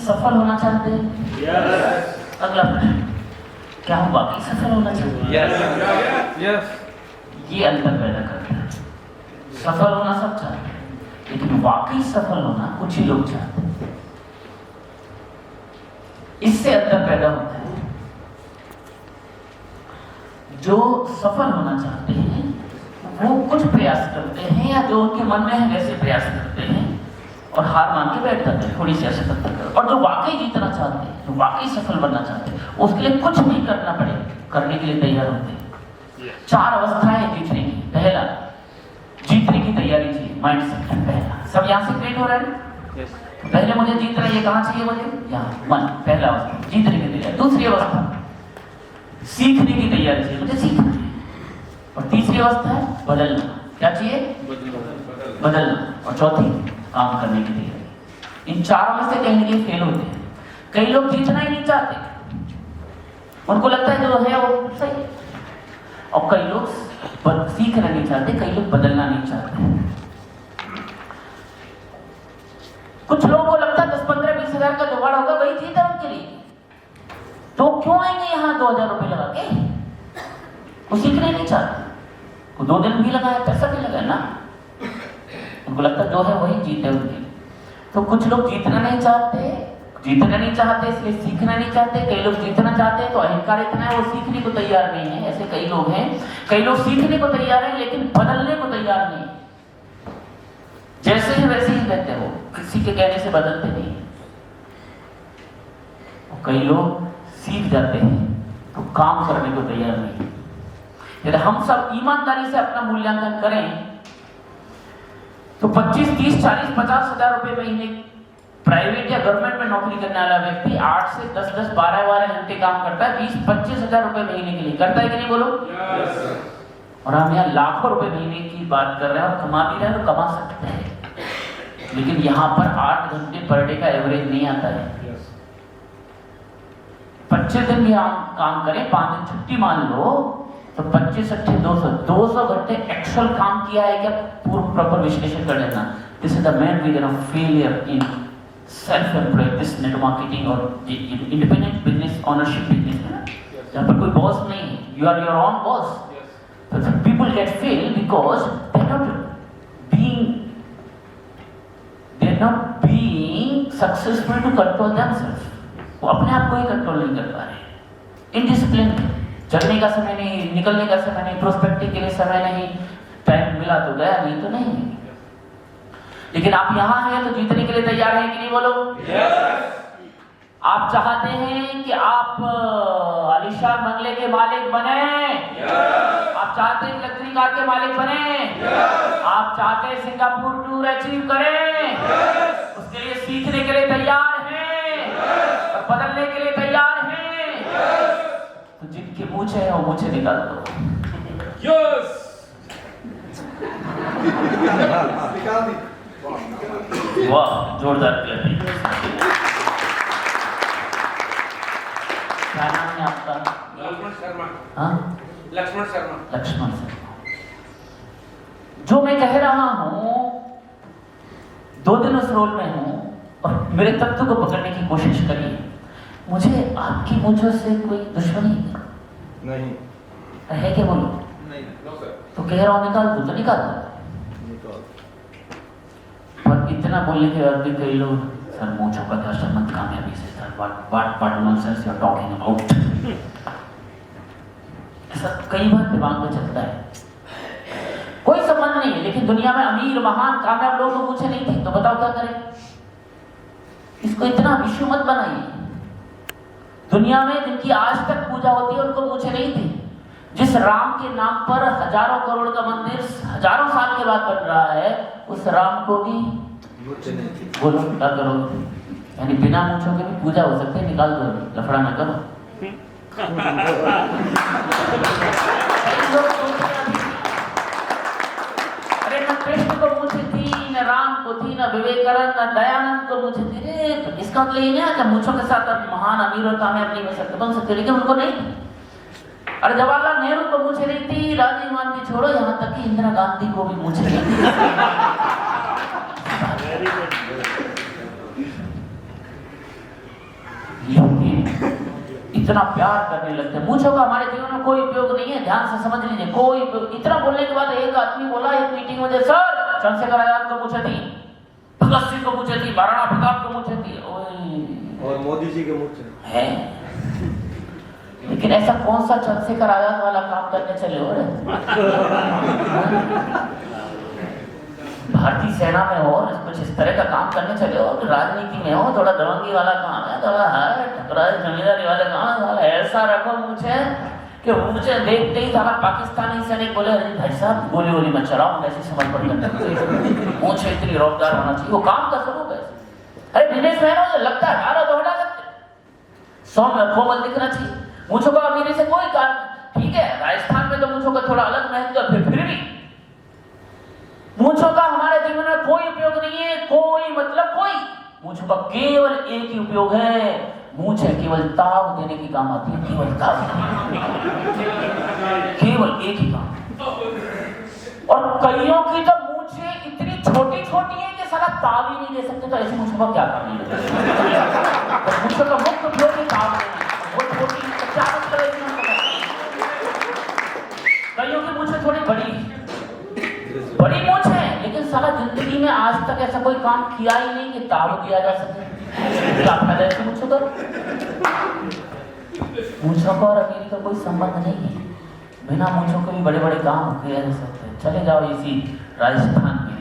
सफल होना चाहते हैं? अगला प्रश्न, क्या हम वाकई सफल होना चाहते हैं? ये अंतर पैदा करता है। सफल होना सब चाहते हैं, लेकिन वाकई सफल होना कुछ ही लोग चाहते हैं। इससे अंतर पैदा होता है। जो सफल होना चाहते हैं वो कुछ प्रयास करते हैं, या जो उनके मन में है वैसे प्रयास करते हैं और हार मान के बैठ जाते हैं, थोड़ी सी असफलता कर। और जो वाकई जीतना चाहते हैं, जो वाकई सफल बनना चाहते हैं, उसके लिए कुछ नहीं करना पड़े, करने के लिए तैयार होते हैं। 4 अवस्थाएं जीतने की। पहला, जीतने की तैयारी चाहिए, माइंड सेट। पहला सब यहाँ से क्रिएट हो रहा है। पहले मुझे जीतना है, ये कहाँ चाहिए मुझे? यहाँ, मन। पहला अवस्था जीतने की तैयारी। दूसरी अवस्था सीखने की तैयारी चाहिए, मुझे सीखना है। और तीसरी अवस्था है बदलना। क्या चाहिए? बदलना। और चौथी काम करने की तैयारी। इन चारों में से कहीं ना कहीं फेल होते हैं। कई लोग जीतना ही नहीं चाहते, उनको लगता है जो है वो सही है। और कई लोग सीखना नहीं चाहते, कई लोग बदलना नहीं चाहते। कुछ लोगों को लगता है 10, 15, 20 हजार का जुगाड़ होगा, वही चीज है उनके लिए। तो क्यों आएंगे यहाँ 2000 रुपए लगा के? वो सीखने नहीं चाहते। वो 2 दिन भी लगाया, पैसा भी लगाया ना, उनको लगता जो है वही जीत है उनके। तो कुछ लोग जीतना नहीं चाहते इसलिए सीखना नहीं चाहते। कई लोग जीतना चाहते हैं तो अहंकार इतना है वो सीखने को तैयार नहीं है। ऐसे कई लोग हैं। कई लोग सीखने को तैयार हैं लेकिन बदलने को तैयार नहीं। जैसे ही वैसे ही रहते हो, किसी के कहने से बदलते नहीं। और कई लोग सीख जाते हैं तो काम करने को तैयार नहीं। यदि हम सब ईमानदारी से अपना मूल्यांकन करें तो 25, 30, 40, 50 हजार रुपए महीने प्राइवेट या गवर्नमेंट में नौकरी करने वाला व्यक्ति 8 से 10, 12 घंटे काम करता है, 20, 25 हजार रुपए महीने के लिए करता है कि नहीं? बोलो। और हम यहाँ लाखों रुपए महीने की बात कर रहे हैं और कमा भी रहे हैं, तो कमा सकते हैं। लेकिन यहाँ पर 8 घंटे पर डे का एवरेज नहीं आता है। 25 दिन भी हम काम करें, 5 दिन छुट्टी मान लो, तो 25, 28, 200 घंटे एक्चुअल काम किया है क्या? पूर्ण प्रॉपर विश्लेषण कर लेना। This is the main reason of failure in self employed, this net marketing और इंडिपेंडेंट बिजनेस, ऑनरशिप बिजनेस है ना, जहाँ पर कोई बॉस नहीं है, you are your own boss. People get fail because they are not being successful to control themselves. वो अपने आप को ही कंट्रोल नहीं कर पा रहे। इनडिसिप्लिन, चलने का समय नहीं, निकलने का समय नहीं, प्रोस्पेक्टिव के लिए समय नहीं। टाइम मिला तो गया, नहीं तो नहीं। लेकिन आप यहाँ हैं तो जीतने के लिए तैयार हैं कि नहीं? बोलो। आप चाहते हैं कि आप आलीशान बंगले के मालिक बने। आप चाहते हैं लग्जरी कार के मालिक बने। आप चाहते हैं सिंगापुर टूर अचीव करें। उसके लिए सीखने के लिए तैयार हैं और बदलने के लिए तैयार हैं। तो जिनके मूछे हैं वो मूछे निकाल दो। वाह, जोरदार क्लैपिंग। क्या नाम है आपका? लक्ष्मण शर्मा। हाँ, लक्ष्मण शर्मा। लक्ष्मण शर्मा। जो मैं कह रहा हूं, 2 दिन उस रोल में हूं और मेरे तत्व को पकड़ने की कोशिश करिए। मुझे आपकी मूंछों से कोई दुश्मनी नहीं है क्या? बोलो। नहीं। तो कह रहा हूं निकाल दो, तो निकाल दो। और इतना बोलने के बाद भी कई लोग, सर मूंछों का क्या संबंध कामयाबी से? Sir what nonsense you are talking about. ऐसा कई बार दिमाग में चलता है। कोई संबंध नहीं है, लेकिन दुनिया में अमीर, महान, कामयाब लोग तो मूंछें नहीं थी। तो बताओ क्या करें? इसको इतना विश्व मत बनाइए। दुनिया में जिनकी आज तक पूजा होती है उनको मूंछें नहीं थी। जिस राम के नाम पर हजारों करोड़ का मंदिर हजारों साल के बाद बन रहा है, उस राम को भी बोलो क्या करो? यानी बिना मूंछों के भी पूजा हो सकती है। निकाल दो, लफड़ा ना करो। अरे न कृष्ण को मूंछें थी, न राम को थी, न विवेकानंद, न दयानंद को मूंछें थी। इसका मतलब ये नहीं कि मूंछों के साथ आप महान, अमीर और कामयाब नहीं बन सकते, लेकिन उनको नहीं थी। अरे जवाहरलाल नेहरू को मूंछें नहीं थी, राजीव गांधी छोड़ो, यहाँ तक कि इंदिरा गांधी को भी मूंछें नहीं थी। इतना प्यार करने लगते हैं। मूंछों का हमारे जीवन में कोई उपयोग नहीं है, ध्यान से समझ लीजिए, कोई उपयोग। इतना बोलने के बाद एक आदमी बोला एक मीटिंग में, सर चंद्रशेखर आजाद को मूंछें थी, भगत सिंह को मूंछें थी, महाराणा प्रताप को मूंछें थी, और मोदी जी के मूंछें है। लेकिन ऐसा कौन सा चंद्रशेखर आजाद वाला काम करने चले हो रे? भारतीय सेना में हो, कुछ इस तरह का काम करने चले हो, राजनीति में हो, थोड़ा दबंगी वाला काम है, थोड़ा ठकराई जमींदारी वाला काम है, ऐसा रखो मुझे कि मुझे देखते ही सारा पाकिस्तानी सैनिक बोले, अरे भाई साहब गोली वोली मत चलाओ, ऐसी समझ पड़ करते मुझे इतनी रोजगार होना चाहिए। वो काम का स्वरूप है। अरे बिजनेसमैन हो, लगता है हारा तो हटा सकते, 100 में कोमल दिखना चाहिए। मुझे को अमीरी से कोई काम, ठीक है राजस्थान में तो मुझे का थोड़ा अलग महत्व है, फिर भी मूंछों का हमारे जीवन में कोई उपयोग नहीं है, कोई मतलब कोई। मूंछों का केवल एक ही उपयोग है, मूंछें केवल ताव देने की काम आती है, केवल ताव, केवल एक ही काम। और कईयों की तो मूंछें इतनी छोटी छोटी है कि साला ताव ही नहीं दे सकते, तो ऐसी मूंछों का क्या काम है? तो मूंछों का मुख्य उपयोग ही ताव देना, वो छोटी क्या मतलब है? कईयों की मूंछें थोड़ी बड़ी मूंछ है, लेकिन साला जिंदगी में आज तक ऐसा कोई काम किया ही नहीं कि ताव दिया जा सके। क्या फायदा है मूंछों का? मूंछों का और अमीरी का कोई संबंध नहीं है। बिना मूंछों के भी बड़े बड़े काम किए जा सकते हैं। चले जाओ इसी राजस्थान में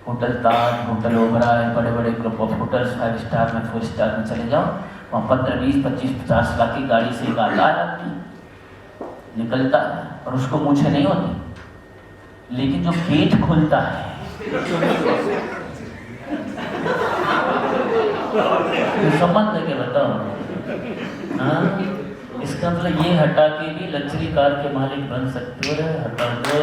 होटल ताज, होटल ओबराय, बड़े बड़े ग्रुप ऑफ होटल्स 5 स्टार में 4 स्टार में चले जाओ, वहाँ 15, 20, 25, 50 लाख की गाड़ी से एक आदमी निकलता है और उसको मूंछें नहीं होती, लेकिन जो गेट खुलता है संबंध के बताओ। हाँ, इसका मतलब ये हटा के भी लग्जरी कार के मालिक बन सकते हो। हटा दो।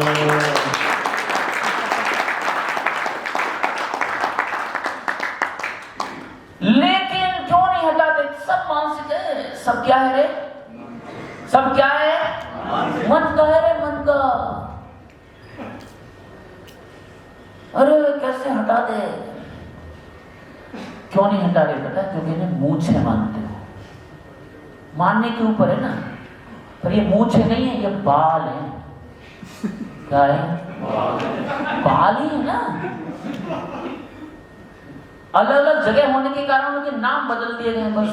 लेकिन क्यों नहीं हटाते? सब मानसिक है। सब क्या है रे? सब क्या है? मन का है रे, मन का। अरे कैसे हटा दे? क्यों नहीं हटा रहे पता है? क्योंकि इन्हें मूंछें मानते हो। मानने के ऊपर है ना, पर ये मूंछें नहीं है, ये बाल है। क्या है? बाल ही है ना। अलग अलग जगह होने के कारण उनके नाम बदल दिए गए बस।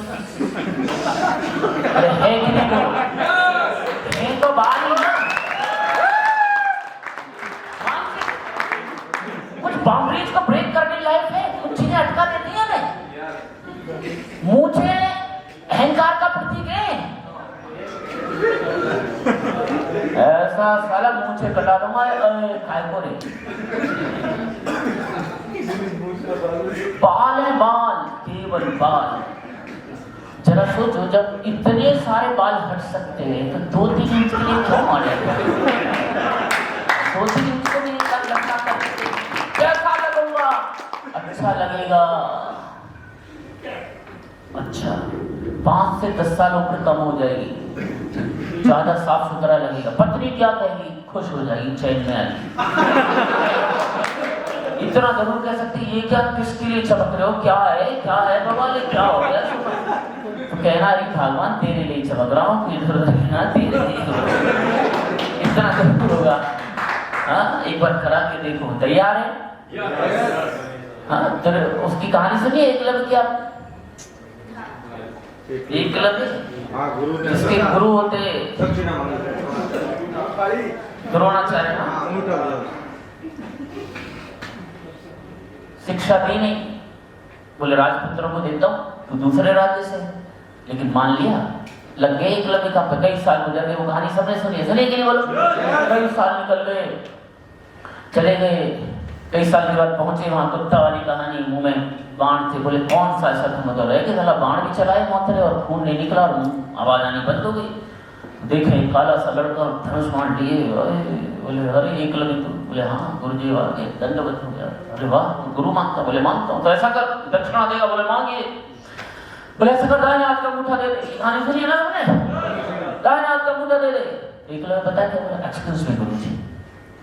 अरे है कि नहीं? है तो बाल ही ना। कुछ बाउंड्रीज को ब्रेक करने लायक है, कुछ चीजें अटका देती है ना। मूंछें अहंकार का प्रतीक है। ऐसा साला मूंछें कटा दूंगा खाए को रे। बाल है, बाल, केवल बाल। जरा सोचो, जब इतने सारे बाल हट सकते हैं तो 2-3 इंच के लिए क्यों मारे? 2-3 इंच को भी लगना करते, कैसा लगूंगा? अच्छा लगेगा। अच्छा 5 से 10 साल उम्र कम हो जाएगी, ज्यादा साफ सुथरा लगेगा। पत्नी क्या कहेगी? खुश हो जाएगी, चैन में आएगी। इतना जरूर कह सकती है, ये क्या किसके लिए चमक रहे हो? क्या है? क्या है बाबा? ये क्या हो गया? तो कहना रही भगवान तेरे लिए चमक रहा हूँ, इधर रहना तेरे लिए। इतना जरूर होगा। हाँ, एक बार करा के देखो। तैयार है? हाँ, तो उसकी कहानी सुनिए एकलव्य की। आप एकलव्य जिसके गुरु होते द्रोणाचार्य, शिक्षा दी नहीं, बोले राजपुत्रों को देता हूँ, तू दूसरे राज्य से। लेकिन मान लिया, लग गए एकलव्य का। कई साल गुजर गए, वो कहानी सबने सुनी, सुनिए कि नहीं बोलो? कई साल निकल गए, चले गए। कई साल के बाद पहुंचे वहां, कुत्ता वाली कहानी, मुंह में बाण थे। बोले कौन सा ऐसा तुम बता रहे कि साला बाण भी चलाए मोहतरे और खून नहीं निकला और आवाज आनी बंद हो गई? देखे काला सा लड़का धनुष बाण लिए। बोले अरे एकलव्य तू? बोले हाँ गुरुजी आ गए, दंडवत हो गया। अरे वाह, गुरु मानता? बोले मानता हूँ। तो ऐसा कर, दक्षिणा देगा? बोले मांगिए। बोले ऐसा कर, दाहिने हाथ का अंगूठा दे दे। कहानी सुनिए ना तुमने? दाहिने हाथ का अंगूठा दे दे। एकलव्य पता है क्या बोला? एक्सक्यूज मी गुरुजी,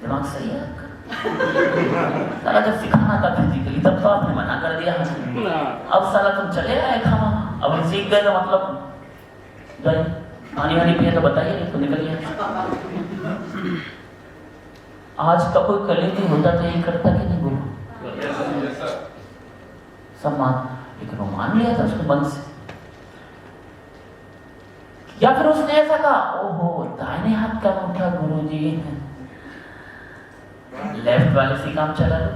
दिमाग सही है आपका? साला जब सिखाना था फिजिकली तब तो आपने मना कर दिया। अब साला तुम चले आए खामा, अब हम सीख गए तो मतलब पानी वानी पिए तो बताइए, नहीं तो निकलिए। आज का कोई कलेजी होता तो यही करता कि नहीं बोलो? सब मान लिया था उसने मन से। या फिर उसने ऐसा कहा, ओहो दाहिने हाथ का मुठा गुरुजी, लेफ्ट वाले से काम चला लो।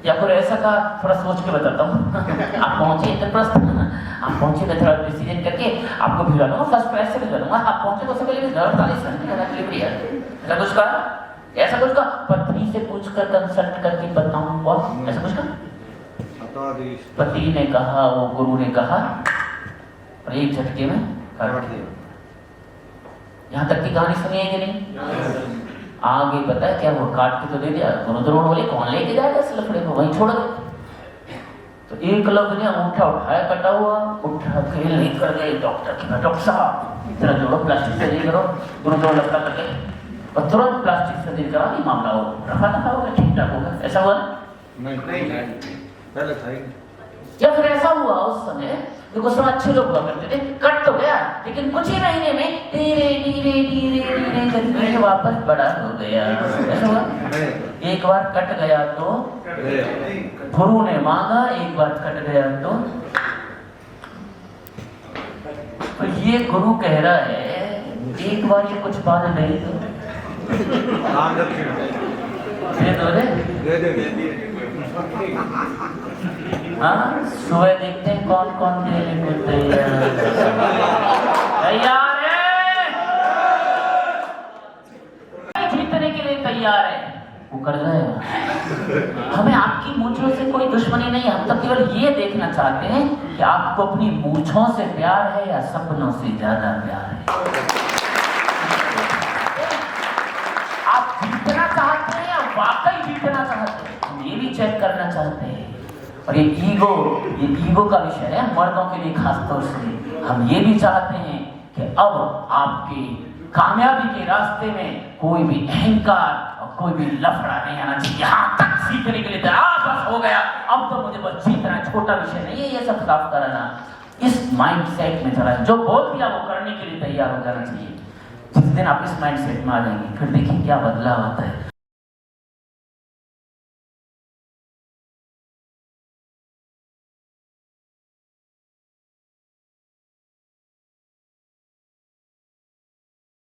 या फिर ऐसा कहा, थोड़ा सोच के बताता हूँ। आप पहुंचे इंद्रप्रस्थ, आप पहुंचे मैं थोड़ा डिसीजन करके आपको भिजवा दूंगा, फर्स्ट क्लास से भिजवा दूंगा। आप पहुंचे तो उससे पहले 48 घंटे का डिलीवरी है। ऐसा कुछ कहा, ऐसा कुछ कहा, पत्नी से पूछकर कंसल्ट करके बताऊंगा, ऐसा कुछ कहा। पति ने कहा, वो गुरु ने कहा, और एक झटके में काट दिया। यहाँ तक की कहानी सुनी है कि नहीं? आगे पता है क्या, वो काट के तो दे दिया। गुरुद्रोण बोले कौन लेके जाएगा इस लफड़े को, वहीं छोड़ दे। तो एकलव्य ने अंगूठा उठाया, कटा हुआ उठा के लेकर गए डॉक्टर के पास। डॉक्टर साहब इतना जोड़ो, प्लास्टिक सर्जरी करो, गुरुद्रोण लफड़ा करके, और तुरंत प्लास्टिक सर्जरी करा दी, मामला हो रखा था, होगा ठीक ठाक होगा। ऐसा हुआ नहीं पहले था ही। या फिर ऐसा हुआ उस समय, देखो सब अच्छे लोग हुआ करते थे, कट तो गया लेकिन कुछ ही महीने में धीरे धीरे धीरे धीरे करके वापस बड़ा हो गया। ऐसा हुआ? एक बार कट गया तो गुरु ने मांगा, एक बार कट गया तो ये गुरु कह रहा है, एक बार ये कुछ बात नहीं तो हाँ, सुबह देखते हैं कौन कौन देने को तैयार है, जीतने के लिए तैयार है, वो कर जाएगा। हमें आपकी मूंछों से कोई दुश्मनी नहीं, हम तो केवल ये देखना चाहते हैं कि आपको अपनी मूंछों से प्यार है या सपनों से ज्यादा प्यार है। आप जीतना चाहते हैं या वाकई जीतना चाहते हैं, हम ये भी चेक करना चाहते हैं। और ये ईगो का विषय है, मर्दों के लिए खासतौर से। हम ये भी चाहते हैं कि अब आपकी कामयाबी के रास्ते में कोई भी अहंकार और कोई भी लफड़ा नहीं आना चाहिए। यहाँ तक सीखने के लिए बस हो गया, अब तो मुझे बस जीतना है, छोटा विषय नहीं है ये सब साफ कराना। इस माइंड सेट में चला, जो बोल दिया वो करने के लिए तैयार हो जाना चाहिए। जिस दिन आप इस माइंड सेट में आ जाएंगे, फिर देखिए क्या बदलाव आता है।